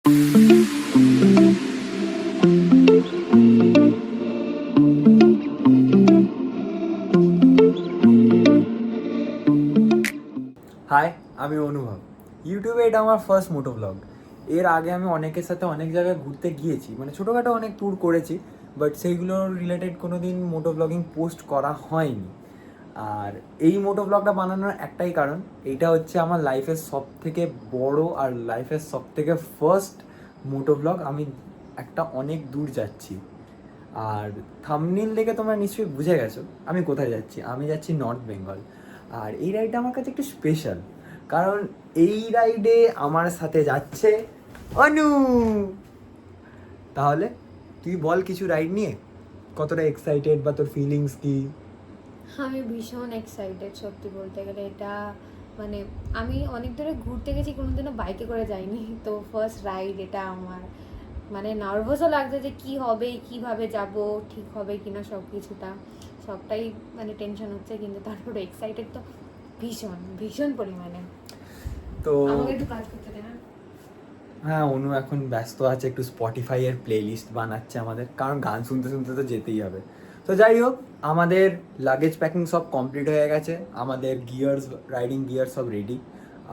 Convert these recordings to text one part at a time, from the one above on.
High, আমি অনুভব। ইউটিউবে এটা আমার ফার্স্ট মোটো ব্লগ। এর আগে আমি অনেকের সাথে অনেক জায়গায় ঘুরতে গিয়েছি, মানে ছোটোখাটো অনেক ট্যুর করেছি, বাট সেইগুলোর রিলেটেড কোনো দিন মোটো ব্লগিং পোস্ট করা হয়নি। আর এই মোটো ব্লগটা বানানোর একটাই কারণ, এইটা হচ্ছে আমার লাইফের সব থেকে বড় আর লাইফের সব থেকে ফার্স্ট মোটো ব্লগ। আমি একটা অনেক দূর যাচ্ছি, আর থাম্বনেইল দেখে তোমরা নিশ্চয়ই বুঝে গেছো আমি কোথায় যাচ্ছি। আমি যাচ্ছি নর্থ বেঙ্গল। আর এই রাইডটা আমার কাছে একটু স্পেশাল, কারণ এই রাইডে আমার সাথে যাচ্ছে অনু। তাহলে তুই বল কিছু রাইড নিয়ে, কতটা এক্সাইটেড বা তোর ফিলিংস কি? আমি ভীষণ এক্সাইটেড, সত্যি বলতে গেলে। এটা মানে আমি অনেক দূরে ঘুরতে গেছি, কোনোদিনও বাইকে করে যাইনি, তো ফার্স্ট রাইড এটা আমার। মানে নার্ভাসও লাগছে যে কি হবে, কিভাবে যাব, ঠিক হবে কিনা, সব কিছুটা সবটাই মানে টেনশন হচ্ছে, কিন্তু তারপরে এক্সাইটেড তো ভীষণ ভীষণ পরিমাণে। তো আমাকে একটু কাজ করতে দে না। হ্যাঁ, অনু এখন ব্যস্ত আছে, একটু স্পটিফাই এর প্লে লিস্ট বানাচ্ছে আমাদের, কারণ গান শুনতে শুনতে তো যেতেই হবে। তো যাই হোক, আমাদের লাগেজ প্যাকিং সব কমপ্লিট হয়ে গেছে, আমাদের গিয়ার্স, রাইডিং গিয়ার সব রেডি,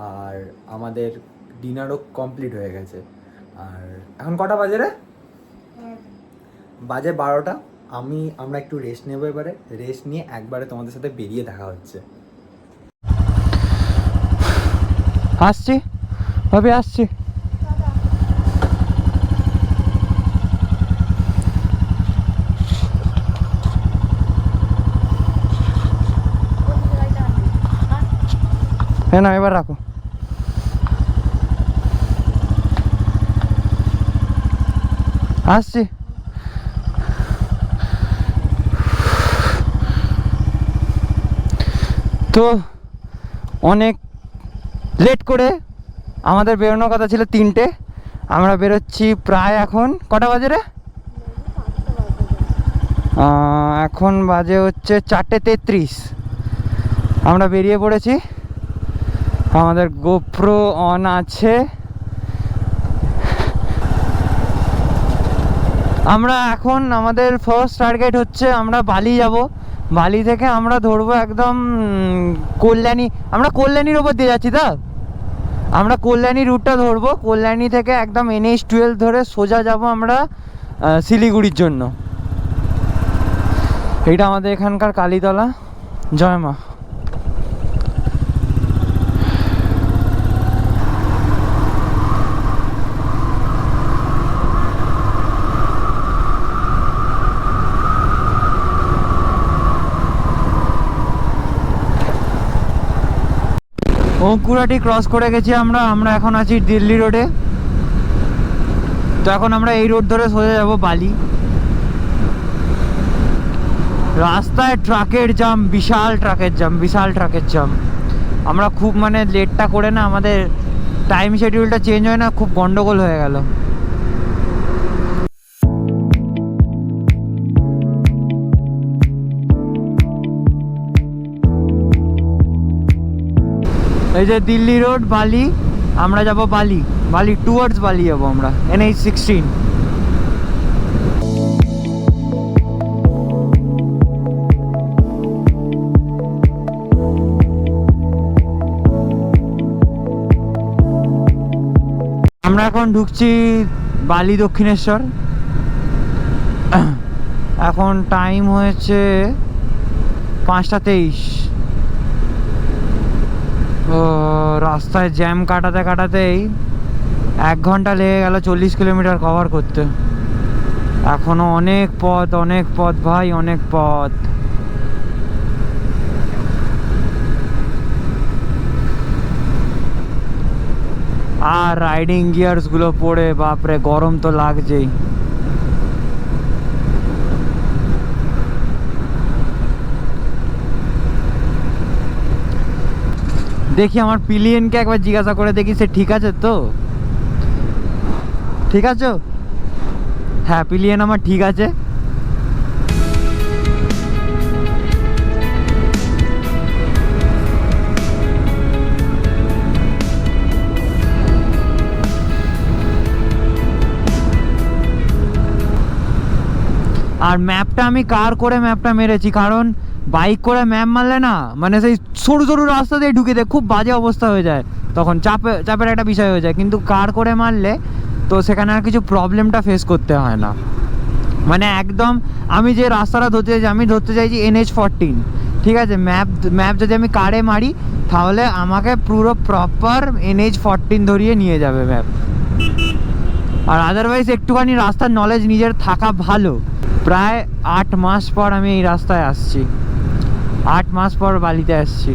আর আমাদের ডিনারও কমপ্লিট হয়ে গেছে। আর এখন কটা বাজে রে? বাজে 12টা। আমরা একটু রেস্ট নেবো, এবারে রেস্ট নিয়ে একবারে তোমাদের সাথে বেরিয়ে দেখা হচ্ছে। আসছি, ভাবি আসছি। হ্যাঁ, না এবার রাখো। আসছি। তো অনেক লেট করে আমাদের বেরোনোর কথা ছিল 3টে, আমরা বেরোচ্ছি প্রায় এখন কটা বাজে রে? এখন বাজে হচ্ছে 4:33। আমরা বেরিয়ে পড়েছি, আমাদের গোপ্রো অন আছে। আমরা এখন আমাদের ফার্স্ট টার্গেট হচ্ছে আমরা বালি যাব। বালি থেকে আমরা ধরবো একদম কল্যাণী। আমরা কল্যাণীর ওপর দিয়ে যাচ্ছি, তো আমরা কল্যাণী রুটটা ধরবো। কল্যাণী থেকে একদম NH-12 ধরে সোজা যাব আমরা শিলিগুড়ির জন্য। এইটা আমাদের এখানকার কালীতলা। জয় মা। অঙ্কুরাটি ক্রস করে গেছি আমরা এখন আছি দিল্লি রোডে। তো এখন আমরা এই রোড ধরে সোজা যাব বালি। রাস্তায় ট্রাকের জাম, বিশাল ট্রাকের জাম। আমরা খুব মানে লেটটা করে না, আমাদের টাইম শিডিউলটা চেঞ্জ হয় না, খুব গন্ডগোল হয়ে গেল। এই যে দিল্লি রোড, বালি। আমরা যাব বালি টুয়ার্ডস বালি যাবো আমরা, NH-16। আমরা এখন ঢুকছি বালি দক্ষিণেশ্বর। এখন টাইম হয়েছে 5:23। রাস্তায় জ্যাম কাটাতেই 1 ঘন্টা লেগে গেল 40 কিলোমিটার কভার করতে। এখনো অনেক পথ ভাই, অনেক পথ। আর রাইডিং গিয়ার্স গুলো পরে বাপরে গরম তো লাগছেই। দেখি আমার পিলিয়নকে একবার জিজ্ঞাসা করে দেখি সে ঠিক আছে তো। ঠিক আছে? হ্যাঁ, পিলিয়ন আমার ঠিক আছে। আর ম্যাপটা আমি কার করে ম্যাপটা মেরেছি, কারণ বাইক করে ম্যাপ মারলে না মানে সেই সরু সরু রাস্তা দিয়ে ঢুকে দেয়, খুব বাজে অবস্থা হয়ে যায়, তখন চাপের একটা বিষয় হয়ে যায়। কিন্তু কার করে মারলে তো সেখানে আর কিছু প্রবলেমটা ফেস করতে হয় না। মানে একদম আমি যে রাস্তাটা ধরতে চাইছি, আমি ধরতে চাইছি NH14, ঠিক আছে? ম্যাপ যদি আমি কারে মারি তাহলে আমাকে পুরো প্রপার NH14 ধরিয়ে নিয়ে যাবে ম্যাপ। আর আদারওয়াইজ একটুখানি রাস্তার নলেজ নিজের থাকা ভালো। প্রায় 8 মাস পর আমি এই রাস্তায় আসছি, 8 মাস পর বালিতে আসছি।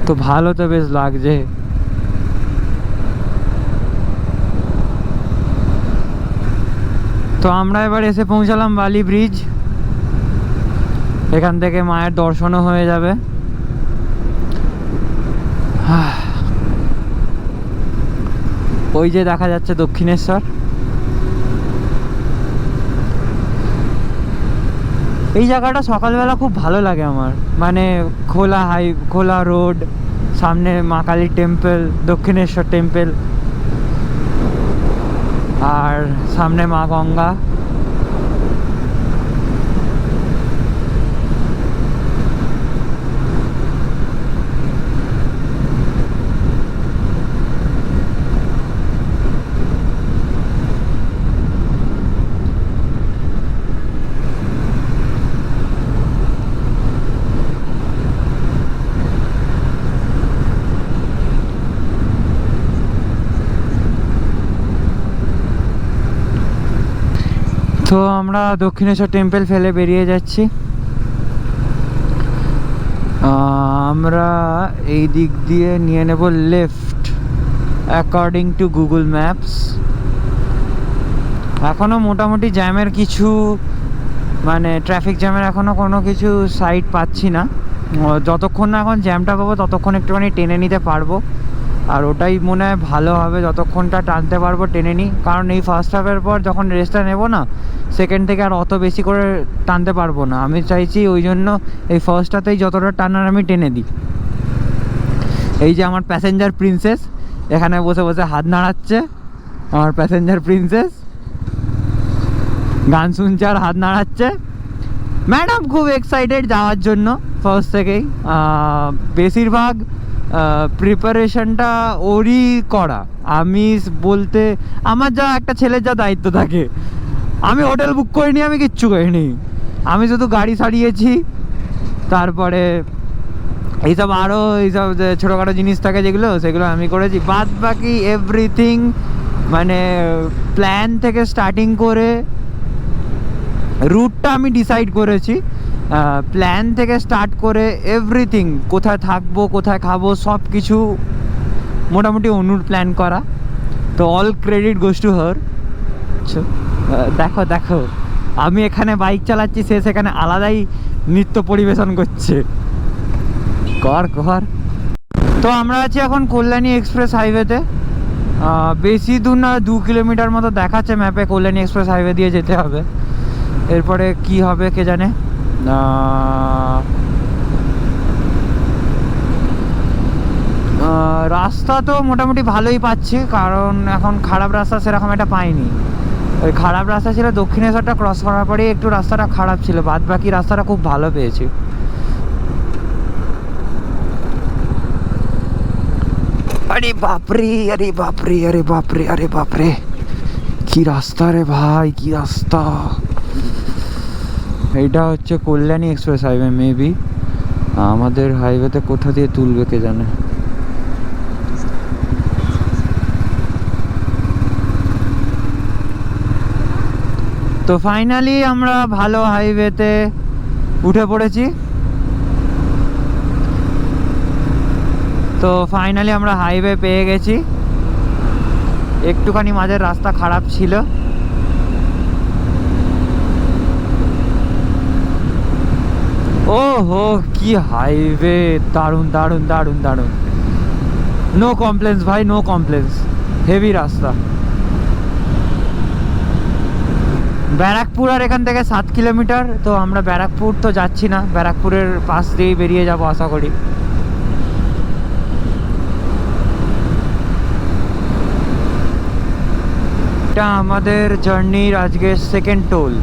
তো ভালো তো বেশ লাগছে। তো আমরা এবার এসে পৌঁছালাম বালি ব্রিজ। এখান থেকে মায়ের দর্শনও হয়ে যাবে। ওই যে দেখা যাচ্ছে দক্ষিণেশ্বর। এই জায়গাটা সকালবেলা খুব ভালো লাগে আমার, মানে খোলা রোড, সামনে মা কালী টেম্পল, দক্ষিণেশ্বর টেম্পল, আর সামনে মা গঙ্গা। তো আমরা দক্ষিণেশ্বর টেম্পল ফেলে বেরিয়ে যাচ্ছি। আমরা এই দিক দিয়ে নিয়ে নেব left according to Google maps. এখনও মোটামুটি জ্যামের কিছু, মানে ট্রাফিক জ্যামের এখনও কোনো কিছু সাইড পাচ্ছি না। যতক্ষণ না এখন জ্যামটা পাবো ততক্ষণ একটুখানি টেনে নিতে পারবো, আর ওটাই মনে হয় ভালো হবে। যতক্ষণটা টানতে পারবো টেনে নিই, কারণ এই ফার্স্ট হাফের পর যখন রেস্টটা নেবো না, সেকেন্ড থেকে আর অত বেশি করে টানতে পারবো না। আমি চাইছি ওই জন্য এই ফার্স্টটাতেই যতটা টানার আমি টেনে দিই। এই যে আমার প্যাসেঞ্জার প্রিন্সেস এখানে বসে বসে হাত নাড়াচ্ছে, আমার প্যাসেঞ্জার প্রিন্সেস গান শুনছে আর হাত নাড়াচ্ছে। ম্যাডাম খুব এক্সাইটেড যাওয়ার জন্য ফার্স্ট থেকেই। বেশিরভাগ প্রিপারেশনটা ওরই করা। আমি বলতে আমার যা একটা ছেলের যা দায়িত্ব থাকে, আমি হোটেল বুক করিনি, আমি কিচ্ছু করিনি, আমি শুধু গাড়ি সারিয়েছি, তারপরে এইসব আরও এইসব যে ছোটোখাটো জিনিস থাকে যেগুলো, সেগুলো আমি করেছি। বাদ বাকি এভরিথিং মানে প্ল্যান থেকে স্টার্টিং করে রুটটা আমি ডিসাইড করেছি। প্ল্যান থেকে স্টার্ট করে এভরিথিং, কোথায় থাকবো, কোথায় খাবো, সব কিছু মোটামুটি অনুর প্ল্যান করা। তো all credit goes to her. দেখো দেখো আমি এখানে বাইক চালাচ্ছি, সে সেখানে আলাদাই নৃত্য পরিবেশন করছে। কর। তো আমরা আছি এখন কল্যাণী এক্সপ্রেস হাইওয়েতে। বেশি দূর না, 2 কিলোমিটার মতো দেখাচ্ছে ম্যাপে। কল্যাণী এক্সপ্রেস হাইওয়ে দিয়ে যেতে হবে, এরপরে কি হবে কে জানে। রাস্তা তো মোটামুটি ভালোই পাচ্ছি, কারণ এখন খারাপ রাস্তা সেরকম একটা পাইনি। ওই খারাপ রাস্তা ছিল দক্ষিণেশ্বরটা ক্রস করার পরেই একটু রাস্তাটা খারাপ ছিল, বাদ বাকি রাস্তাটা খুব ভালো পেয়েছি। আরে বাপরে, আরে বাপরে, আরে বাপরে, আরে বাপরে, কি রাস্তা রে ভাই, কি রাস্তা। এইটা হচ্ছে কল্যাণী এক্সপ্রেস হাইওয়ে। মেবি আমাদের হাইওয়েতে কোথা দিয়ে তুলবে কে জানে। তো ফাইনালি আমরা ভালো হাইওয়েতে উঠে পড়েছি। তো ফাইনালি আমরা হাইওয়ে পেয়ে গেছি। একটুখানি মাঝের রাস্তা খারাপ ছিল। ও হো, কি হাইওয়ে, দারুণ দারুণ দারুণ দারুণ। নো কমপ্লেন্স ভাই, নো কমপ্লেন্স, হেভি রাস্তা। ব্যারাকপুর আর এখান থেকে 7 কিলোমিটার। তো আমরা ব্যারাকপুর তো যাচ্ছি না, ব্যারাকপুরের পাশ দিয়েই বেরিয়ে যাবো আশা করি। এইটা আমাদের জার্নির আজকে সেকেন্ড টোল।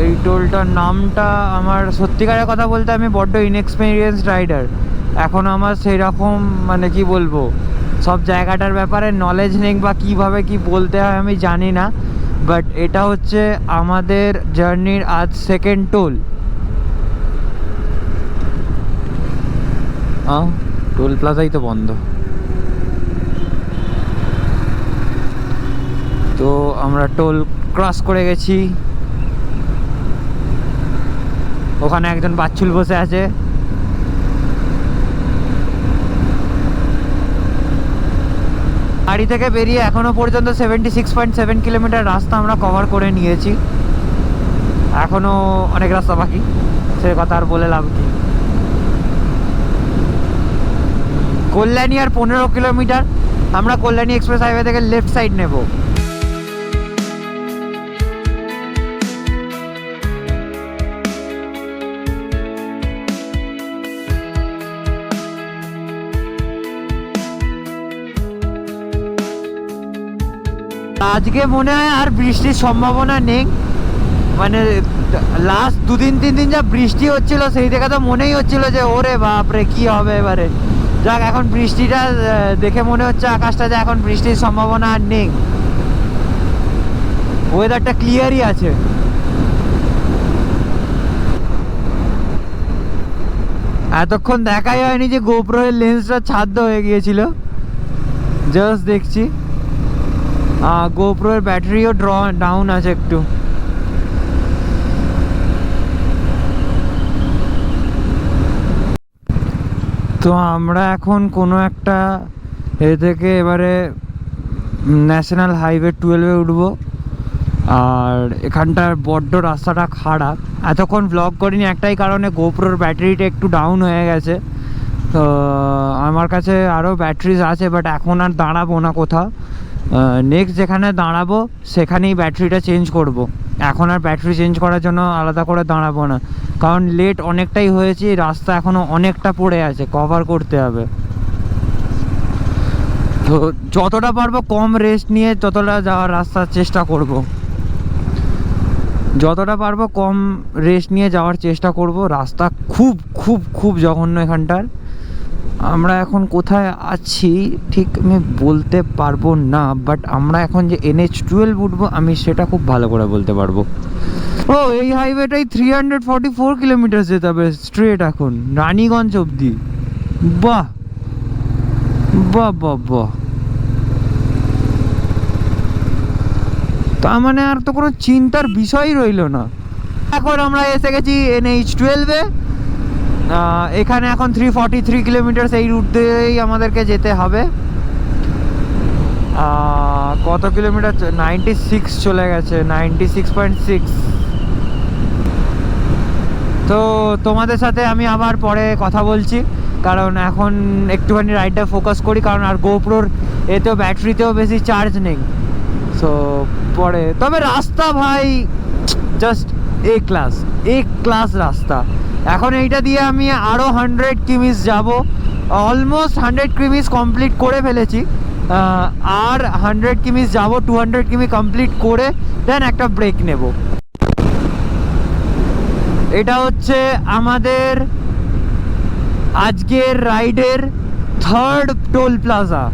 এই টোলটার নামটা আমার সত্যিকারের কথা বলতে আমি বড্ড ইনএক্সপিরিয়েন্স রাইডার, এখন আমার সেই রকম মানে কি বলবো সব জায়গাটার ব্যাপারে নলেজ নেই বা কীভাবে কি বলতে হয় আমি জানি না, বাট এটা হচ্ছে আমাদের জার্নির আজ সেকেন্ড টোল। টোল প্লাজাই তো বন্ধ। তো আমরা টোল ক্রস করে গেছি, ওখানে একজন বাচ্চুল বসে আছে। বাড়ি থেকে বেরিয়ে এখনো পর্যন্ত 76.7 কিলোমিটার রাস্তা আমরা কভার করে নিয়েছি, এখনো অনেক রাস্তা বাকি, সে কথা আর বলে লাভ কি। কল্যাণী আর 15 কিলোমিটার, আমরা কল্যাণী এক্সপ্রেস হাইওয়ে থেকে লেফট সাইড নেব। আজকে মনে হয় আর বৃষ্টির সম্ভাবনা নেই, মানে লাস্ট 2-3 দিন যা বৃষ্টি হচ্ছিল সেই থেকে তো মনেই হচ্ছিল যে ওরে বাপরে কি হবে এবারে। যাক, এখন বৃষ্টিটা দেখে মনে হচ্ছে আকাশটা যে এখন বৃষ্টির সম্ভাবনা আর নেই, ওয়েদারটা ক্লিয়ারই আছে। এতক্ষণ দেখাই হয়নি যে গোপ্রো এর লেন্সটা ছাদ্য হয়ে গিয়েছিল, জাস্ট দেখছি। গোপ্রো এর ব্যাটারিও ডাউন আছে একটু। তো আমরা এখন কোনো একটা এ থেকে এবারে ন্যাশনাল হাইওয়ে 12-এ উঠবো, আর এখানটার বড্ড রাস্তাটা খারাপ। এতক্ষণ ব্লগ করিনি একটাই কারণে, গোপ্রোর ব্যাটারিটা একটু ডাউন হয়ে গেছে। তো আমার কাছে আরও ব্যাটারিজ আছে, বাট এখন আর দাঁড়াবো না কোথাও, নেক্সট যেখানে দাঁড়াবো সেখানেই ব্যাটারিটা চেঞ্জ করব। এখন আর ব্যাটারি চেঞ্জ করার জন্য আলাদা করে দাঁড়াবো না, কারণ লেট অনেকটাই হয়েছে, রাস্তা এখনও অনেকটা পড়ে আছে, কভার করতে হবে। তো যতটা পারবো কম রেস্ট নিয়ে ততটা যাওয়ার রাস্তার চেষ্টা করব, যতটা পারবো কম রেস্ট নিয়ে যাওয়ার চেষ্টা করব। রাস্তা খুব খুব খুব জঘন্য এখানটার। আমরা এখন কোথায় আছি ঠিক আমি বলতে পারবো না, বাট আমরা এখন যে NH12 উঠবো আমি সেটা খুব ভালো করে বলতে পারবো। ও, এই হাইওয়েটাই 344 কিলোমিটার যেতে হবে স্ট্রেট এখন রানীগঞ্জ অবধি। বাহ বাহ বাহ বাহ, তার মানে আর তো কোনো চিন্তার বিষয়ই রইলো না। এখন আমরা এসে গেছি NH12-এ, এখানে এখন 343 কিলোমিটার এই রুট দিয়েই আমাদেরকে যেতে হবে। কত কিলোমিটার? 96 চলে গেছে, 96.6। তো তোমাদের সাথে আমি আবার পরে কথা বলছি, কারণ এখন একটুখানি রাইডটা ফোকাস করি, কারণ আর গোপ্রোর এতেও ব্যাটারিতেও বেশি চার্জ নেই। সো পরে, তবে রাস্তা ভাই জাস্ট এ ক্লাস রাস্তা। এখন এইটা দিয়ে আমি আরও 100 কিমিস যাব, অলমোস্ট 100 কিমিস কমপ্লিট করে ফেলেছি, আর 100 কিমিস যাব, 200 কিমি কমপ্লিট করে দেন একটা ব্রেক নেব। এটা হচ্ছে আমাদের আজকের রাইডের থার্ড টোল প্লাজা।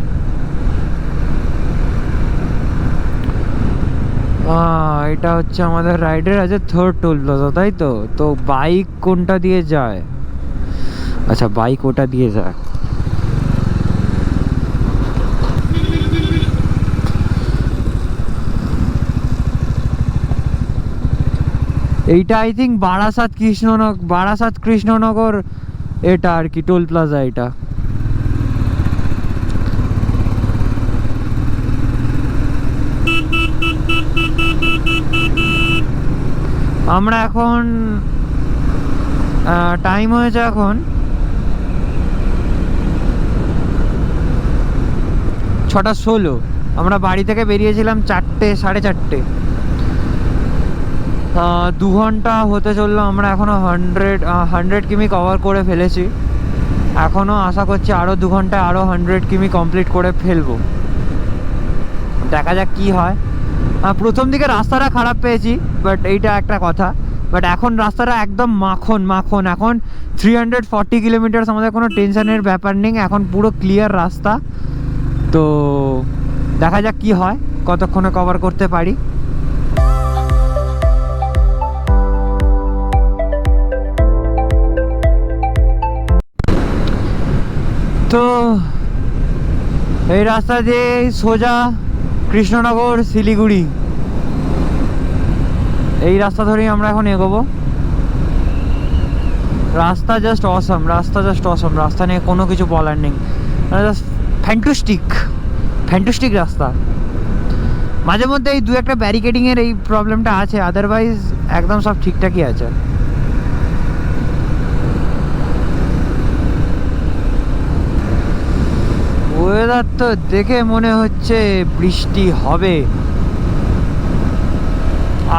এটা হচ্ছে আমাদের রাইডের আজকে থার্ড টোল প্লাজা, তাই তো। তো বাইক কোনটা দিয়ে যায়? আচ্ছা, বাইক ওটা দিয়ে যায়। এইটা আই থিঙ্ক বারাসাত কৃষ্ণনগর এটা আর কি টোল প্লাজা এটা। আমরা এখন টাইম হয়েছে এখন 6:16। আমরা বাড়ি থেকে বেরিয়েছিলাম 4টে, 4:30। 2 ঘন্টা হতে চললো, আমরা এখনও 100 কিমি কভার করে ফেলেছি। এখনও আশা করছি আরও 2 ঘন্টায় আরও 100 কিমি কমপ্লিট করে ফেলবো। দেখা যাক কি হয়। প্রথম দিকে রাস্তাটা খারাপ পেয়েছি, বাট এইটা একটা কথা। বাট এখন রাস্তাটা একদম মাখন মাখন। এখন 340 কিলোমিটার, আমাদের কোনো টেনশনের ব্যাপার নেই, এখন পুরো ক্লিয়ার রাস্তা। তো দেখা যাক কি হয়, কতক্ষণে কভার করতে পারি। তো এই রাস্তা দিয়ে সোজা কৃষ্ণনগর শিলিগুড়ি, এই রাস্তা ধরেই আমরা এখন এগোবো। রাস্তা জাস্ট অসম, রাস্তা জাস্ট অসম, রাস্তা নিয়ে কোনো কিছু বলার নেই, জাস্ট ফ্যান্টাস্টিক ফ্যান্টাস্টিক রাস্তা। মাঝে মধ্যে এই দু একটা ব্যারিকেডিংয়ের এই প্রবলেমটা আছে, আদারওয়াইজ একদম সব ঠিকঠাকই আছে। ওয়েদার তো দেখে মনে হচ্ছে বৃষ্টি হবে,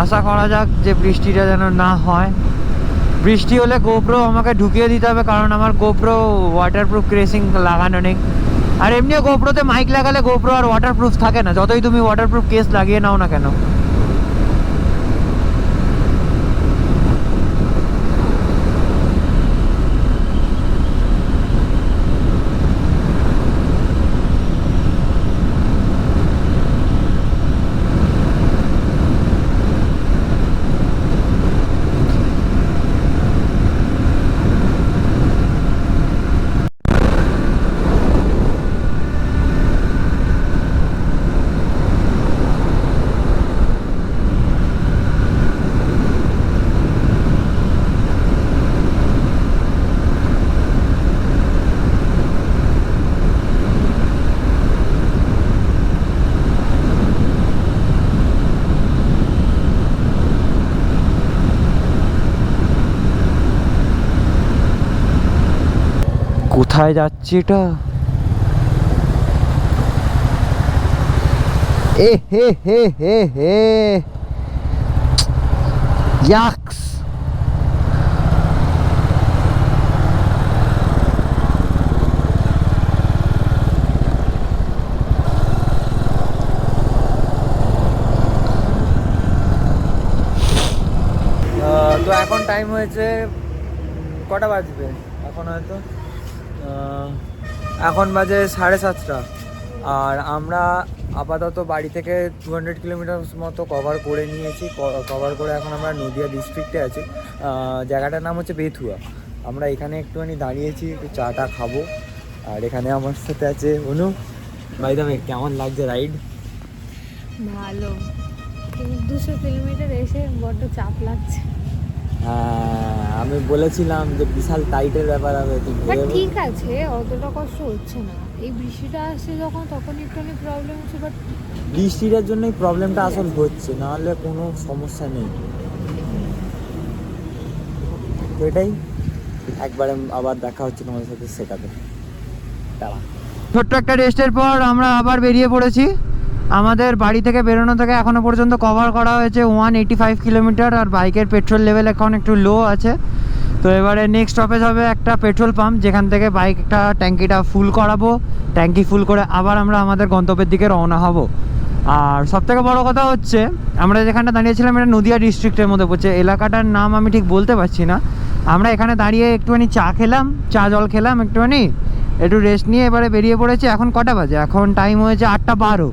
আশা করা যাক যে বৃষ্টিটা যেন না হয়। বৃষ্টি হলে গোপ্রো আমাকে ঢুকিয়ে দিতে হবে, কারণ আমার গোপ্রো ওয়াটারপ্রুফ ক্রেসিং লাগানো নেই। আর এমনিও গোপ্রোতে মাইক লাগালে গোপ্রো আর ওয়াটারপ্রুফ থাকে না, যতই তুমি ওয়াটারপ্রুফ কেস লাগিয়ে নাও না কেন। কোথায় যাচ্ছি এটা? এ হে হে হে হে ইয়াক্স। তো এখন টাইম হয়েছে কটা বাজবে, এখন হয়তো এখন বাজে 7:30। আর আমরা আপাতত বাড়ি থেকে 200 কিলোমিটার মতো কভার করে নিয়েছি। কভার করে এখন আমরা নদিয়া ডিস্ট্রিক্টে আছি। জায়গাটার নাম হচ্ছে বেথুয়া। আমরা এখানে একটুখানি দাঁড়িয়েছি, একটু চাটা খাবো। আর এখানে আমার সাথে আছে অনু। বাই দ্য ওয়ে, কেমন লাগছে রাইড? ভালো, 200 কিলোমিটার এসে বড্ড চাপ লাগছে। হ্যাঁ, আমি বলেছিলাম যে বিশাল টাইটের ব্যাপার হবে, বাট ঠিক আছে, অতটা কষ্ট হচ্ছে না। এই বৃষ্টিটা আসছে যখন, তখন একটুখানি প্রবলেম হচ্ছে, বাট বৃষ্টিটার জন্যই প্রবলেমটা আসল হচ্ছে, নাহলে কোনো সমস্যা নেই। তো এটাই, একবারে আবার দেখা হচ্ছে তোমাদের সাথে সেটাতে। ছোট্ট একটা রেস্টের পর আমরা আবার বেরিয়ে পড়েছি। আমাদের বাড়ি থেকে বেরোনো থেকে এখনো পর্যন্ত কভার করা হয়েছে 185 কিলোমিটার। আর বাইকের পেট্রোল লেভেল এখন একটু লো আছে। তো এবারে নেক্সট স্টপেজ হবে একটা পেট্রোল পাম্প, যেখান থেকে বাইকটা ট্যাঙ্কিটা ফুল করাবো। ট্যাঙ্কি ফুল করে আবার আমরা আমাদের গন্তব্যের দিকে রওনা হব। আর সবথেকে বড় কথা হচ্ছে, আমরা যেখানটা দাঁড়িয়েছিলাম এটা নদিয়া ডিস্ট্রিক্টের মধ্যে পড়ছে। এলাকাটার নাম আমি ঠিক বলতে পারছি না। আমরা এখানে দাঁড়িয়ে একটুখানি চা খেলাম, চা জল খেলাম, একটুখানি একটু রেস্ট নিয়ে এবারে বেরিয়ে পড়েছি। এখন কটা বাজে? এখন টাইম হয়েছে 8:12।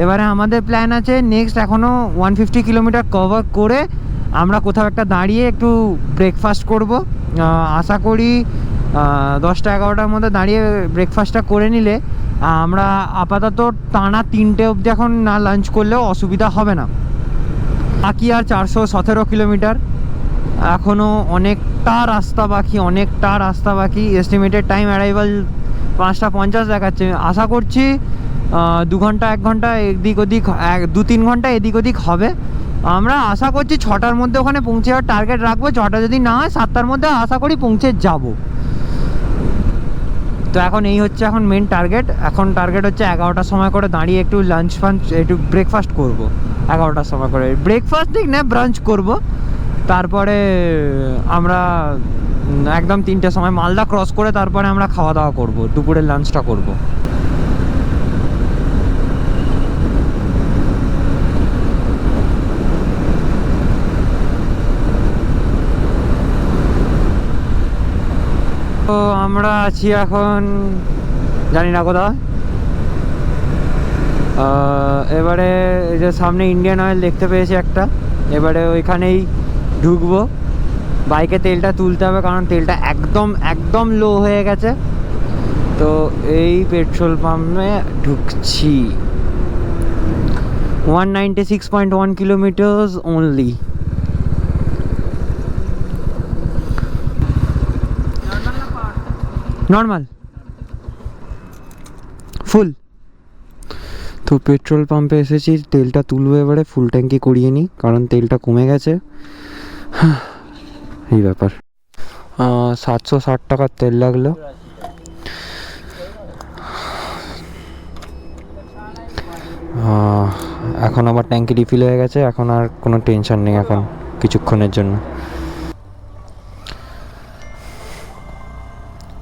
এবারে আমাদের প্ল্যান আছে নেক্সট এখনও 150 কিলোমিটার কভার করে আমরা কোথাও একটা দাঁড়িয়ে একটু ব্রেকফাস্ট করব। আশা করি 10টা-11টার মধ্যে দাঁড়িয়ে ব্রেকফাস্টটা করে নিলে আমরা আপাতত টানা 3টে অবধি এখন না লাঞ্চ করলেও অসুবিধা হবে না। বাকি আর 417 কিলোমিটার, এখনও অনেকটা রাস্তা বাকি। এস্টিমেটেড টাইম অ্যারাইভাল 5:50 দেখাচ্ছে। আশা করছি 2 ঘন্টা 1 ঘন্টা এদিক ওদিক, 2-3 ঘন্টা এদিক ওদিক হবে। আমরা আশা করছি 6টার মধ্যে ওখানে পৌঁছে যাওয়ার টার্গেট রাখবো। 6টা যদি না হয় 7টার মধ্যে আশা করি পৌঁছে যাব। তো এখন এই হচ্ছে এখন মেন টার্গেট। এখন টার্গেট হচ্ছে 11টার সময় করে দাঁড়িয়ে একটু লাঞ্চ ফাঞ্চ একটু ব্রেকফাস্ট করব। 11টার সময় করে ব্রেকফাস্ট ঠিক না, ব্রাঞ্চ করব। তারপরে আমরা একদম 3টের সময় মালদা ক্রস করে তারপরে আমরা খাওয়া দাওয়া করব, দুপুরের লাঞ্চটা করব। আমরা আছি এখন জানি না কোথায়। এবারে এই যে সামনে ইন্ডিয়ান অয়েল দেখতে পেয়েছি একটা, এবারে ওইখানেই ঢুকবো। বাইকে তেলটা তুলতে হবে কারণ তেলটা একদম একদম লো হয়ে গেছে। তো এই পেট্রোল পাম্পে ঢুকছি। 196.1 kilometers only. নর্মাল ফুল। তো পেট্রোল পাম্পে এসেছি, তেলটা তুলবো এবারে, ফুল ট্যাঙ্কি করিয়ে নিই কারণ তেলটা কমে গেছে। এই ব্যাপার। 760 টাকার তেল লাগলো। এখন আমার ট্যাঙ্কি রিফিল হয়ে গেছে, এখন আর কোনো টেনশন নেই এখন কিছুক্ষণের জন্য।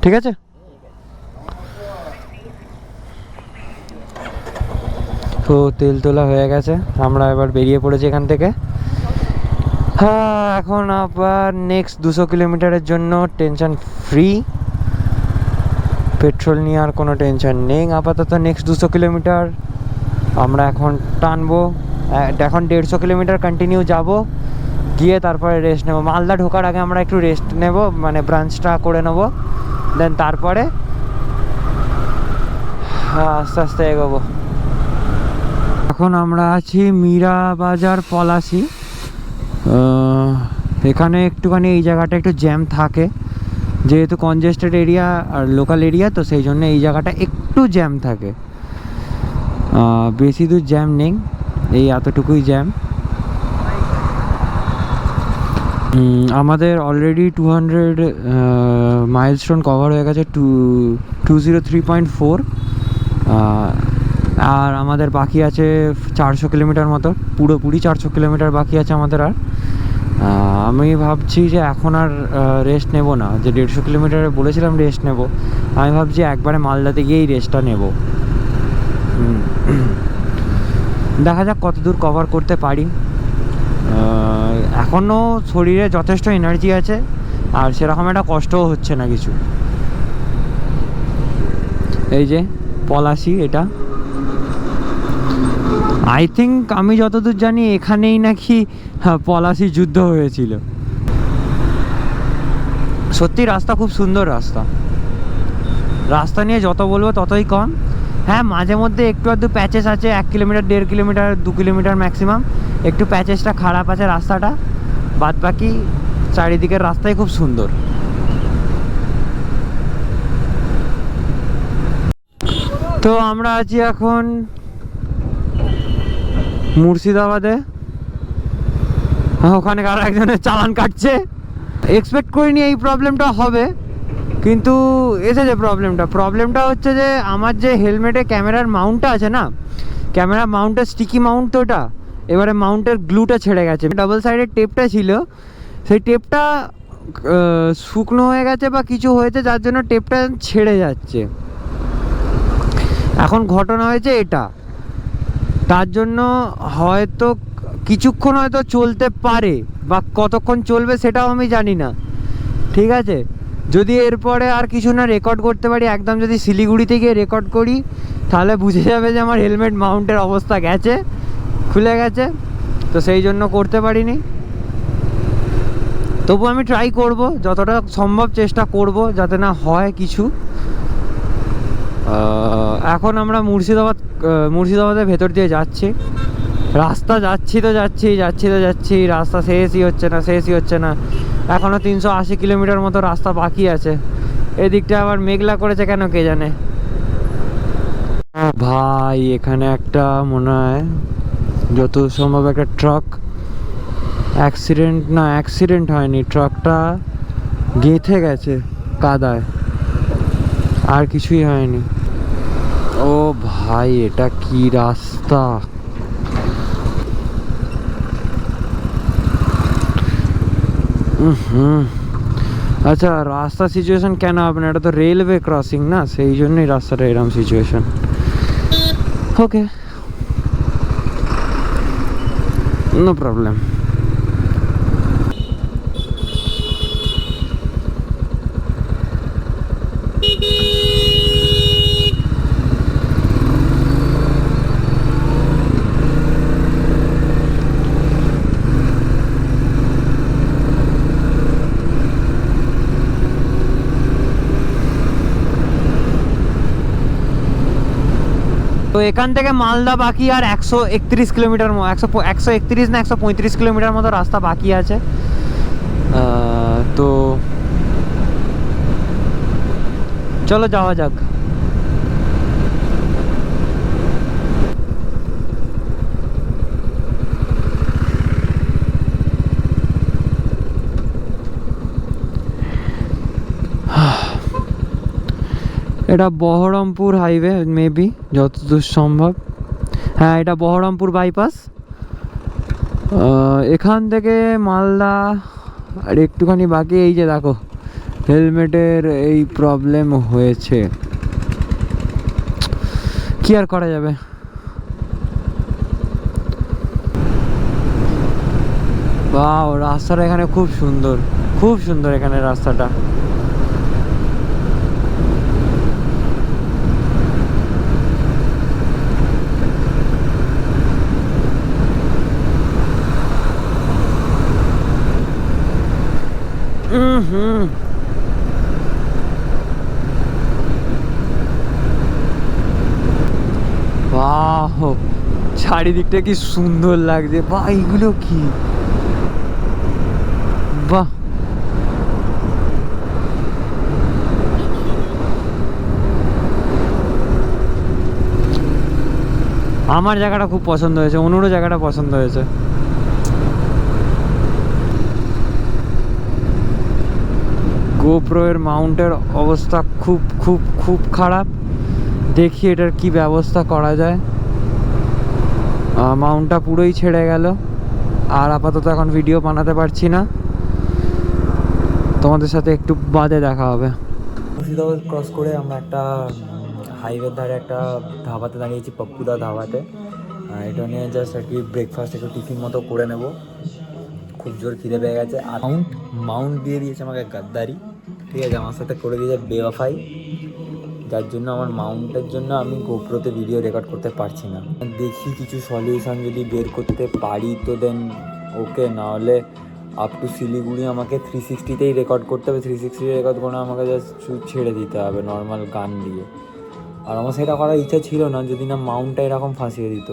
ঠিক আছে, তো তেল তোলা হয়ে গেছে, আমরা এবার বেরিয়ে পড়েছি এখান থেকে। হ্যাঁ, এখন আবার নেক্সট 200 কিলোমিটারের জন্য টেনশন ফ্রি। পেট্রোল নিয়ে আর কোনো টেনশন নেই আপাতত। নেক্সট 200 কিলোমিটার আমরা এখন টানবো। এখন 150 কিলোমিটার কন্টিনিউ যাব, গিয়ে তারপরে রেস্ট নেব। মালদা ঢোকার আগে আমরা একটু রেস্ট নেব, মানে ব্রাঞ্চটা করে নেব, দেন তারপরে আস্তে আস্তে এগোবো। এখন আমরা আছি মীরা বাজার পলাশি। এখানে একটুখানি এই জায়গাটা একটু জ্যাম থাকে, যেহেতু কনজেস্টেড এরিয়া আর লোকাল এরিয়া, তো সেই জন্য এই জায়গাটা একটু জ্যাম থাকে। বেশি দূর জ্যাম নেই, এই এতটুকুই জ্যাম। আমাদের অলরেডি 200 মাইলস্টোন কভার হয়ে গেছে, 203.4। আর আমাদের বাকি আছে 400 কিলোমিটার মতো, পুরোপুরি 400 কিলোমিটার বাকি আছে আমাদের। আর আমি ভাবছি যে এখন আর রেস্ট নেব না, যে 150 কিলোমিটারে বলেছিলাম রেস্ট নেব, আমি ভাবছি একবারে মালদাতে গিয়েই রেস্টটা নেব। দেখা যাক কত দূর কভার করতে পারি। এখনও শরীরে যথেষ্ট এনার্জি আছে, আর সেরকম একটা কষ্টও হচ্ছে না কিছু। এই যে পলাশি, এটা আই থিঙ্ক, আমি যতদূর জানি এখানেই নাকি পলাশি যুদ্ধ হয়েছিল। সত্যি রাস্তা খুব সুন্দর রাস্তা। রাস্তা নিয়ে যত বলবো ততই কম। হ্যাঁ, মাঝে মধ্যে একটু আধটু প্যাচেস আছে, 1 কিলোমিটার 1.5 কিলোমিটার 2 কিলোমিটার ম্যাক্সিমাম একটু প্যাচেসটা খারাপ আছে রাস্তাটা, বাদ বাকি চারিদিকের রাস্তাই খুব সুন্দর। তো আমরা আছি এখন মুর্শিদাবাদে। ওখানে কারো একজনের চালান কাটছে। এক্সপেক্ট করিনি এই প্রবলেমটা হবে, কিন্তু এসেছে প্রবলেমটা হচ্ছে যে আমার যে হেলমেটে ক্যামেরার মাউন্টটা আছে না, ক্যামেরা মাউন্টের স্টিকি মাউন্ট, তো ওটা এবারে মাউন্টের গ্লুটা ছেড়ে গেছে। ডাবল সাইডের টেপটা ছিল, সেই টেপটা শুকনো হয়ে গেছে বা কিছু হয়েছে, যার জন্য টেপটা ছেড়ে যাচ্ছে। এখন ঘটনা হয়েছে এটা, তার জন্য হয়তো কিছুক্ষণ হয়তো চলতে পারে, বা কতক্ষণ চলবে সেটাও আমি জানি না। ঠিক আছে, যদি এরপরে আর কিছু না রেকর্ড করতে পারি, একদম যদি শিলিগুড়িতে গিয়ে রেকর্ড করি, তাহলে বুঝে যাবে যে আমার হেলমেট মাউন্টের অবস্থা গেছে, খুলে গেছে। তো সেই জন্য করতে পারিনি। তবু আমি ট্রাই করব, যতটা সম্ভব চেষ্টা করব যাতে না হয় কিছু। এখন আমরা মুর্শিদাবাদের ভেতর দিয়ে যাচ্ছি। রাস্তা যাচ্ছি, রাস্তা শেষই হচ্ছে না। এখনও 380 কিলোমিটার মতো রাস্তা বাকি আছে। এদিকটা আবার মেঘলা করেছে কেন কে জানে। ভাই, এখানে একটা মনে হয় যত সম্ভব একটা ট্রাক অ্যাক্সিডেন্ট হয়নি, ট্রাকটা গেঁথে গেছে কাদায়, আর কিছুই হয়নি। ও ভাই, এটা কি রাস্তা! আচ্ছা, রাস্তা সিচুয়েশন কেন হবে না? এটা তো রেলওয়ে ক্রসিং না, সেই জন্যই রাস্তাটা এরকম সিচুয়েশন। ওকে, নো প্রবলেম। তো এখান থেকে মালদা বাকি আর 131 কিলোমিটার, 131 না 135 কিলোমিটার মতো রাস্তা বাকি আছে। তো চলো যাওয়া যাক। এটা বহরমপুর হাইওয়ে মেবি, যতদূর সম্ভব। হ্যাঁ, এটা বহরমপুর বাইপাস। এখান থেকে মালদা আর একটুখানি বাকি। এই যে দেখো হেলমেটের এই প্রবলেম হয়েছে, কি আর করা যাবে। বাহ, রাস্তাটা এখানে খুব সুন্দর, খুব সুন্দর এখানে রাস্তাটা। বাহ, চারিদিকটা কি সুন্দর লাগছে। বাহ, এইগুলো কি, বাহ। আমার জায়গাটা খুব পছন্দ হয়েছে, অনুরও জায়গাটা পছন্দ হয়েছে। গোপ্রো এর মাউন্টের অবস্থা খুব খুব খুব খারাপ। দেখি এটার কি ব্যবস্থা করা যায়। মাউন্টটা পুরোই ছেড়ে গেল, আর আপাতত এখন ভিডিও বানাতে পারছি না। তোমাদের সাথে একটু বাদে দেখা হবে। মুর্শিদাবাদ ক্রস করে আমরা একটা হাইওয়ের ধারে একটা ধাবাতে দাঁড়িয়েছি, পপ্পুদা ধাবাতে। এটা নিয়ে জাস্ট আর কি ব্রেকফাস্ট একটু টিফিন মতো করে নেব। খুব জোর খিদে পেয়ে গেছে। আর মাউন্ট দিয়ে দিয়েছে আমাকে গাদ্দারি, ঠিক আছে, আমার সাথে করে দিয়েছে বেওয়াফাই, যার জন্য আমার মাউন্টের জন্য আমি গোপ্রোতে ভিডিও রেকর্ড করতে পারছি না। দেখি কিছু সলিউশন যদি বের করতে পারি তো দেন ওকে, নাহলে আপ টু শিলিগুড়ি আমাকে 360তেই রেকর্ড করতে হবে। 360 রেকর্ড করে আমাকে জাস্ট ছেড়ে দিতে হবে নর্মাল গান দিয়ে। আর আমার সেটা করার ইচ্ছা ছিল না যদি না মাউন্টটা এরকম ফাঁসিয়ে দিত।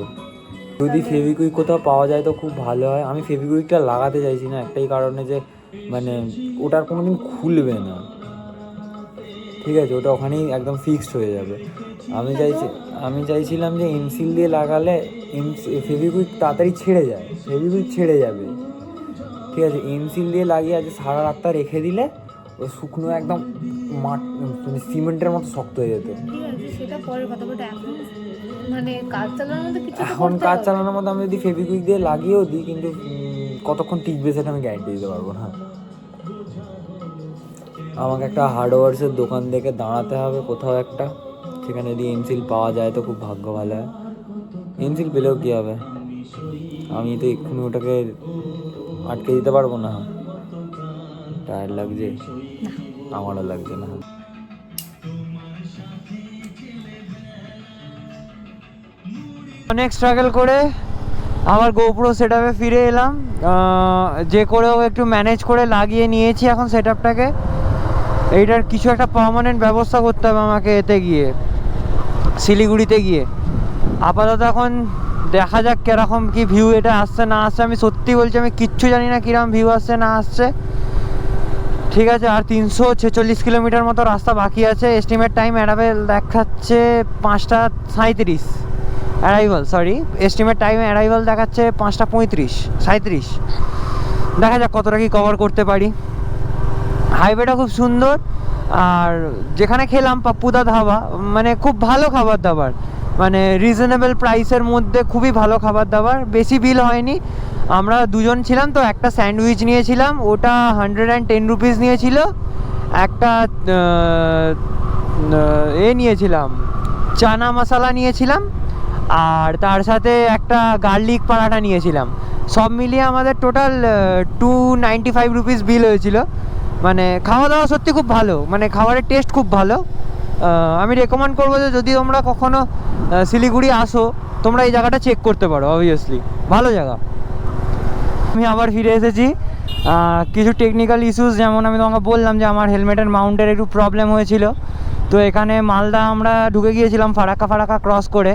যদি ফেভিকুইক কোথাও পাওয়া যায় তো খুব ভালো হয়। আমি ফেভিকুইকটা লাগাতে চাইছি না একটাই কারণে যে মানে ওটার কোনো দিন খুলবে না, ঠিক আছে, ওটা ওখানেই একদম ফিক্সড হয়ে যাবে। আমি চাইছিলাম যে এমসিল দিয়ে লাগালে ফেভিকুইক তাড়াতাড়ি ছেড়ে যায়, ফেভিকুইক ছেড়ে যাবে, ঠিক আছে। এমসিল দিয়ে লাগিয়ে আজ সারা রাতটা রেখে দিলে ও শুকনো একদম মাঠ মানে সিমেন্টের মতো শক্ত হয়ে যেত। সেটা পরের কথা, বাট এখন মানে কাজ চালানোর মতো কিছু, এখন কাজ চালানোর মতো আমি যদি ফেভিকুইক দিয়ে লাগিয়েও দিই, কিন্তু কতক্ষণ টিকবে সেটা আমি গ্যারান্টি দিতে পারবো না। আমাকে একটা হার্ডওয়্যার্সের দোকান দেখে দাঁড়াতে হবে কোথাও একটা, সেখানে যদি এমসিল পাওয়া যায় তো খুব ভাগ্য ভালো হয়। এমসিল পেলেও কী হবে, আমি তো এক্ষুনি ওটাকে আটকে দিতে পারবো না। টায়ার লাগছে, আমারও লাগছে না। অনেক স্ট্রাগল করে আবার গোপ্রো সেট আপে ফিরে এলাম। যে করেও একটু ম্যানেজ করে লাগিয়ে নিয়েছি এখন সেট আপটাকে। এইটার কিছু একটা পার্মানেন্ট ব্যবস্থা করতে হবে আমাকে এতে গিয়ে, শিলিগুড়িতে গিয়ে। আপাতত এখন দেখা যাক কিরকম কি ভিউ এটা আসছে না আসছে। আমি সত্যি বলছি আমি কিচ্ছু জানি না কিরকম ভিউ আসছে না আসছে, ঠিক আছে। আর 346 কিলোমিটার মতো রাস্তা বাকি আছে। এস্টিমেট টাইম অ্যারাইভেল দেখাচ্ছে 5:37, arrival sorry, estimate time arrival দেখাচ্ছে 5:37। দেখা যাক কতটা কি কভার করতে পারি। হাইওয়েটা খুব সুন্দর। আর যেখানে খেলাম পপ্পুদা ধাবা, মানে খুব ভালো খাবার দাবার, মানে রিজনেবল প্রাইসের মধ্যে খুবই ভালো খাবার দাবার, বেশি বিল হয়নি। আমরা দুজন ছিলাম তো একটা স্যান্ডউইচ নিয়েছিলাম, ওটা 110 রুপিস নিয়েছিল। একটা নিয়েছিলাম চানা মশলা নিয়েছিলাম, আর তার সাথে একটা গার্লিক পরাঠা নিয়েছিলাম। সব মিলিয়ে আমাদের টোটাল 295 রুপিস বিল হয়েছিল। মানে খাওয়া দাওয়া সত্যি খুব ভালো, মানে খাবারের টেস্ট খুব ভালো। আমি রেকমেন্ড করবো যে যদি তোমরা কখনো শিলিগুড়ি আসো তোমরা এই জায়গাটা চেক করতে পারো, অবভিয়াসলি ভালো জায়গা। আমি আবার ফিরে এসেছি। কিছু টেকনিক্যাল ইস্যুস, যেমন আমি তোমাকে বললাম যে আমার হেলমেটের মাউন্টের একটু প্রবলেম হয়েছিল, তো এখানে মালদা আমরা ঢুকে গিয়েছিলাম ফারাক্কা ক্রস করে।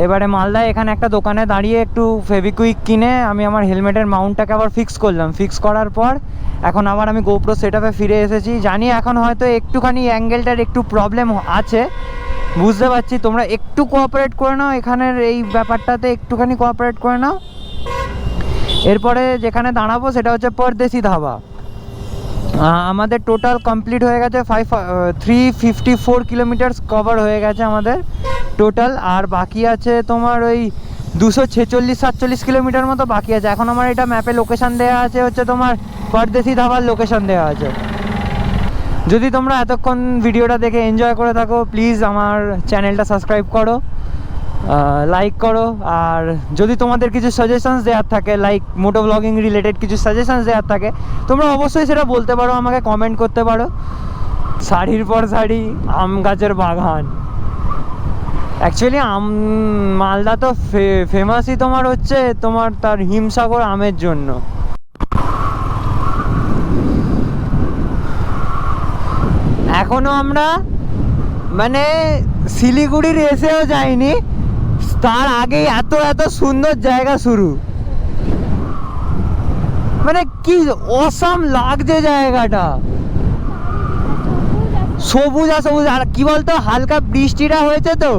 এবারে মালদায় এখানে একটা দোকানে দাঁড়িয়ে একটু ফেভিকুইক কিনে আমি আমার হেলমেটের মাউন্টটাকে আবার ফিক্স করলাম। ফিক্স করার পর এখন আবার আমি গোপ্রো সেটআপে ফিরে এসেছি। জানি এখন হয়তো একটুখানি অ্যাঙ্গেলটার একটু প্রবলেম আছে, বুঝতে পারছি। তোমরা একটু কোঅপারেট করে নাও, এখানের এই ব্যাপারটাতে একটুখানি কোঅপারেট করে নাও। এরপরে যেখানে দাঁড়াবো সেটা হচ্ছে পরদেশি ধাবা। আমাদের টোটাল কমপ্লিট হয়ে গেছে 354 কিলোমিটার্স কভার হয়ে গেছে আমাদের টোটাল। আর বাকি আছে তোমার ওই 246-47 কিলোমিটার মতো বাকি আছে। এখন আমার এটা ম্যাপে লোকেশান দেওয়া আছে হচ্ছে তোমার পরদেশি ধাবার লোকেশান দেওয়া আছে। যদি তোমরা এতক্ষণ ভিডিওটা দেখে এনজয় করে থাকো, প্লিজ আমার চ্যানেলটা সাবস্ক্রাইব করো, লাইক করো। আর যদি তোমাদের কিছু সাজেশনস দেওয়ার থাকে, লাইক মোটো ব্লগিং রিলেটেড কিছু সাজেশনস দেওয়ার থাকে, তোমরা অবশ্যই সেটা বলতে পারো, আমাকে কমেন্ট করতে পারো। শাড়ির পর শাড়ি, আম গাছের বাগান। অ্যাকচুয়ালি মালদা তো ফেমাসই তোমার হচ্ছে তোমার তার হিমসাগর আমের জন্য। এখনো আমরা মানে শিলিগুড়ির এসেও যাইনি, তার আগে এত সুন্দর জায়গা শুরু। মানে কি অসাম লাগছে জায়গাটা, সবুজ আর সবুজ। আর কি বলতো, হালকা বৃষ্টিটা হয়েছে তো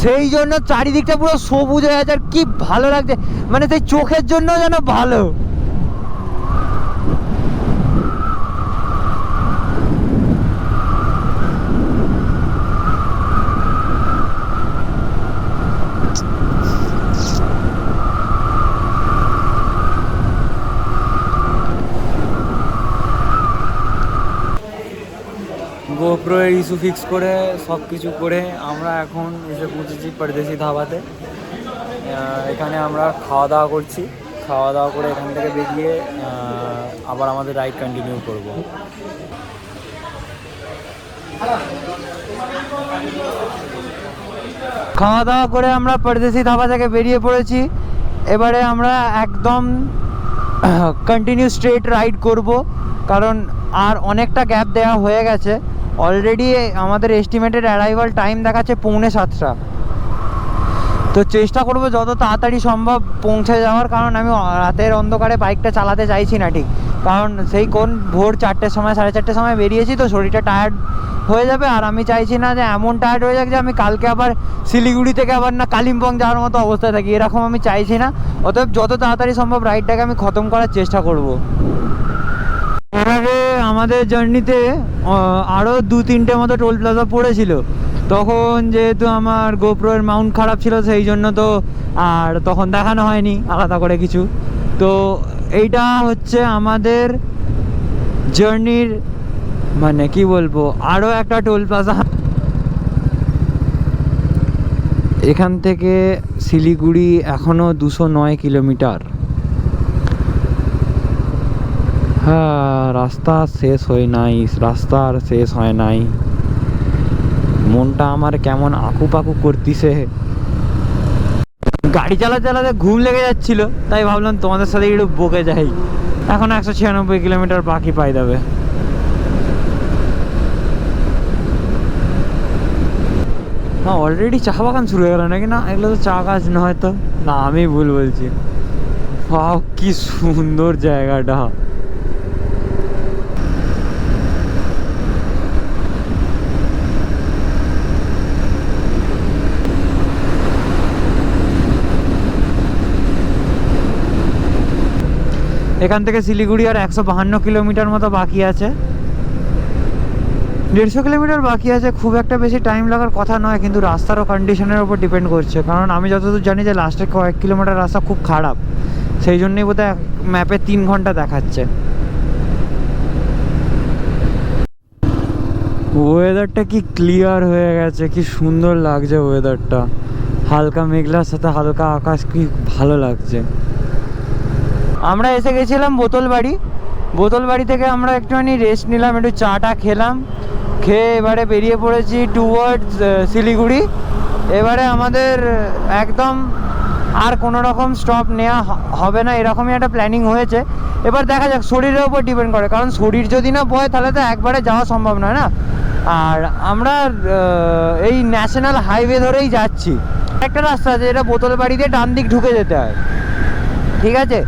সেই জন্য চারিদিকটা পুরো সবুজ হয়ে আছে। আর কি ভালো লাগছে, মানে সেই চোখের জন্য যেন ভালো। গোপ্রো এর ইস্যু ফিক্স করে সব কিছু করে আমরা এখন এসে পৌঁছেছি পরদেশি ধাবাতে। এখানে আমরা খাওয়া দাওয়া করছি। খাওয়া দাওয়া করে এখান থেকে বেরিয়ে আবার আমাদের রাইড কন্টিনিউ করব। খাওয়া দাওয়া করে আমরা পরদেশি ধাবা থেকে বেরিয়ে পড়েছি। এবারে আমরা একদম কন্টিনিউ স্ট্রেট রাইড করব, কারণ আর অনেকটা গ্যাপ দেওয়া হয়ে গেছে অলরেডি। আমাদের এস্টিমেটেড অ্যারাইভাল টাইম দেখাচ্ছে 6:45। তো চেষ্টা করব যত তাড়াতাড়ি সম্ভব পৌঁছে যাওয়ার, কারণ আমি রাতের অন্ধকারে বাইকটা চালাতে চাইছি না ঠিক। কারণ সেই কোন ভোর 4টের সময় 4:30 সময় বেরিয়েছি, তো শরীরটা টায়ার্ড হয়ে যাবে। আর আমি চাইছি না যে এমন টায়ার্ড হয়ে যাক যে আমি কালকে আবার শিলিগুড়ি থেকে আবার না কালিম্পং যাওয়ার মতো অবস্থায় থাকি, এরকম আমি চাইছি না। অতএব যত তাড়াতাড়ি সম্ভব রাইডটাকে আমি খতম করার চেষ্টা করব। এর আগে আমাদের জার্নিতে আরও 2-3টে মতো টোল প্লাজা পড়েছিল, তখন যেহেতু আমার গোপ্রোর মাউন্ট খারাপ ছিল সেই জন্য তো আর তখন দেখানো হয়নি আলাদা করে কিছু। তো এইটা হচ্ছে আমাদের জার্নির মানে কি বলবো আরও একটা টোল প্লাজা। এখান থেকে শিলিগুড়ি এখনও 209 কিলোমিটার। হ্যাঁ, রাস্তা শেষ হয় নাই, রাস্তা আর শেষ হয় নাই। মনটা আমার কেমন আকুপাকু করতিছে। গাড়ি চালাতে ঘুম লেগে যাচ্ছিল, তাই ভাবলাম তোমাদের সাথে একটু বকে যাই। এখন 196 কিলোমিটার বাকি পাই যাবে। না, অলরেডি চা বাগান শুরু হয়ে গেল নাকি? না, এগুলো তো চা গাছ নয় তো। না, আমি ভুল বলছি। বাহ, কি সুন্দর জায়গাটা। এখান থেকে শিলিগুড়ি আর 152 কিলোমিটার মতো বাকি আছে। 150 কিলোমিটার বাকি আছে। খুব একটা বেশি টাইম লাগার কথা নয়, কিন্তু রাস্তারও কন্ডিশনের উপর ডিপেন্ড করছে। কারণ আমি যতদূর জানি যে লাস্টের কয়েক কিলোমিটার রাস্তা খুব খারাপ, সেই জন্যই বোধহয় ম্যাপে 3 ঘন্টা দেখাচ্ছে। ওয়েদারটা কি ক্লিয়ার হয়ে গেছে, কি সুন্দর লাগছে ওয়েদারটা। হালকা মেঘলার সাথে হালকা আকাশ, কি ভালো লাগছে। আমরা এসে গেছিলাম বোতলবাড়ি থেকে আমরা একটুখানি রেস্ট নিলাম, একটু চাটা খেলাম, খেয়ে এবারে বেরিয়ে পড়েছি টুয়ার্ডস শিলিগুড়ি। এবারে আমাদের একদম আর কোনো রকম স্টপ নেওয়া হবে না, এরকমই একটা প্ল্যানিং হয়েছে। এবার দেখা যাক, শরীরের উপর ডিপেন্ড করে। কারণ শরীর যদি না বয় তাহলে তো একবারে যাওয়া সম্ভব নয় না। আর আমরা এই ন্যাশনাল হাইওয়ে ধরেই যাচ্ছি। একটা রাস্তা আছে যেটা বোতলবাড়ি দিয়ে ডান দিক ঢুকে যেতে হয়, ঠিক আছে?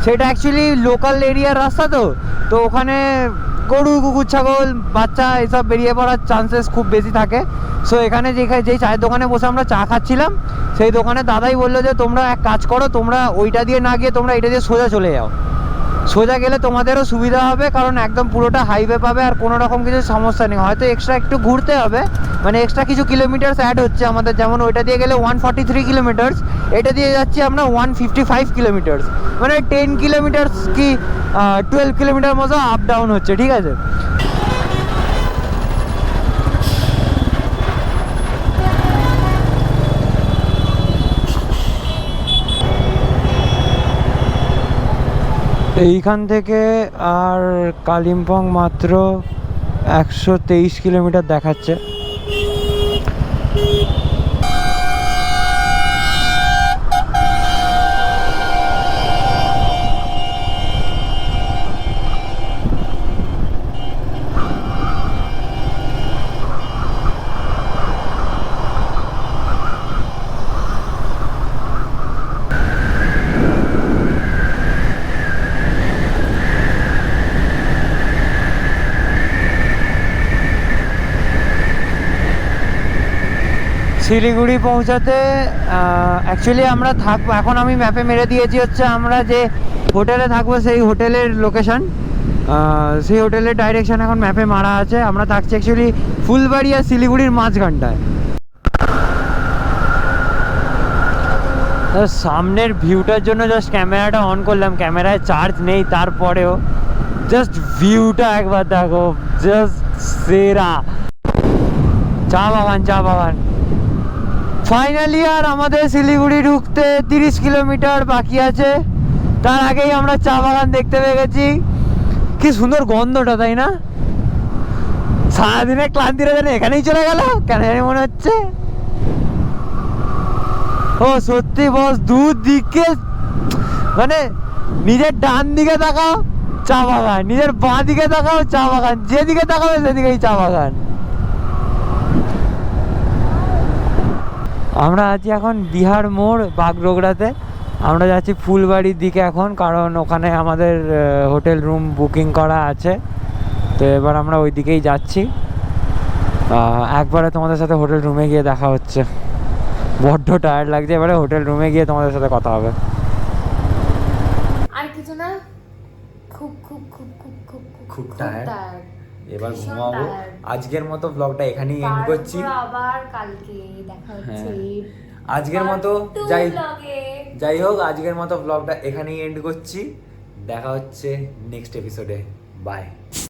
সেটা অ্যাকচুয়ালি লোকাল এরিয়ার রাস্তা, তো ওখানে গরু কুকুর ছাগল বাচ্চা এসব বেরিয়ে পড়ার চান্সেস খুব বেশি থাকে। সো এখানে যেই চায়ের দোকানে বসে আমরা চা খাচ্ছিলাম, সেই দোকানে দাদাই বললো যে তোমরা এক কাজ করো, তোমরা ওইটা দিয়ে না গিয়ে তোমরা এটা দিয়ে সোজা চলে যাও। সোজা গেলে তোমাদেরও সুবিধা হবে, কারণ একদম পুরোটা হাইওয়ে পাবে আর কোনো রকম কিছু সমস্যা নেই। হয়তো এক্সট্রা একটু ঘুরতে হবে, মানে এক্সট্রা কিছু কিলোমিটার্স অ্যাড হচ্ছে আমাদের, যেমন ওইটা দিয়ে গেলে 143 কিলোমিটার্স, এটা দিয়ে যাচ্ছি আমরা 155 কিলোমিটার্স, মানে 10 কিলোমিটার্স কি 12 কিলোমিটার মতো আপ ডাউন হচ্ছে, ঠিক আছে? এইখান থেকে আর কালিম্পং মাত্র 123 কিলোমিটার দেখাচ্ছে। শিলিগুড়ি পৌঁছাতে অ্যাকচুয়ালি আমরা থাকবো, এখন আমি ম্যাপে মেরে দিয়েছি হচ্ছে আমরা যে হোটেলে থাকবো সেই হোটেলের লোকেশন, সেই হোটেলের ডাইরেকশন এখন ম্যাপে মারা আছে। আমরা থাকছি অ্যাকচুয়ালি ফুলবাড়ি আর শিলিগুড়ির মাঝখানটায়। সামনের ভিউটার জন্য জাস্ট ক্যামেরাটা অন করলাম, ক্যামেরায় চার্জ নেই, তারপরেও জাস্ট ভিউটা একবার দেখো, জাস্ট সেরা। চা বাগান, চা বাগান। ফাইনালি আর আমাদের শিলিগুড়ি ঢুকতে 30 কিলোমিটার বাকি আছে, তার আগেই আমরা চা বাগান দেখতে পেয়ে গেছি। কি সুন্দর গন্ধটা, তাই না? সারাদিনের ক্লান্তিরা যেন এখানেই চলে গেল কেন জানি মনে হচ্ছে। ও সত্যি বস, দুদিকে মানে নিজের ডান দিকে তাকাও চা বাগান, নিজের বাঁ দিকে তাকাও চা বাগান, যেদিকে তাকাবে সেদিকেই চা বাগান। আমরা আছি এখন বিহার মোড় বাগডোগরাতে, আমরা যাচ্ছি ফুলবাড়ির দিকে এখন, কারণ ওখানে আমাদের হোটেল রুম বুকিং করা আছে। তো এবার আমরা ওই দিকেই যাচ্ছি। একবারে তোমাদের সাথে হোটেল রুমে গিয়ে দেখা হচ্ছে। বড্ড টায়ার্ড লাগছে, এবারে হোটেল রুমে গিয়ে তোমাদের সাথে কথা হবে। আর কিছু না, খুব খুব খুব খুব খুব খুব টায়ার্ড, এবার ভীষণ ঘুমাবো। tired। আজকের মতো ব্লগটা এখানেই এন্ড করছি। তারপর আবার কালকে দেখা হচ্ছে আজকের মতো part 2 vlog-এ। যাই হোক, আজকের মতো ব্লগটা এখানেই এন্ড করছি। দেখা হচ্ছে নেক্সট এপিসোডে। বাই।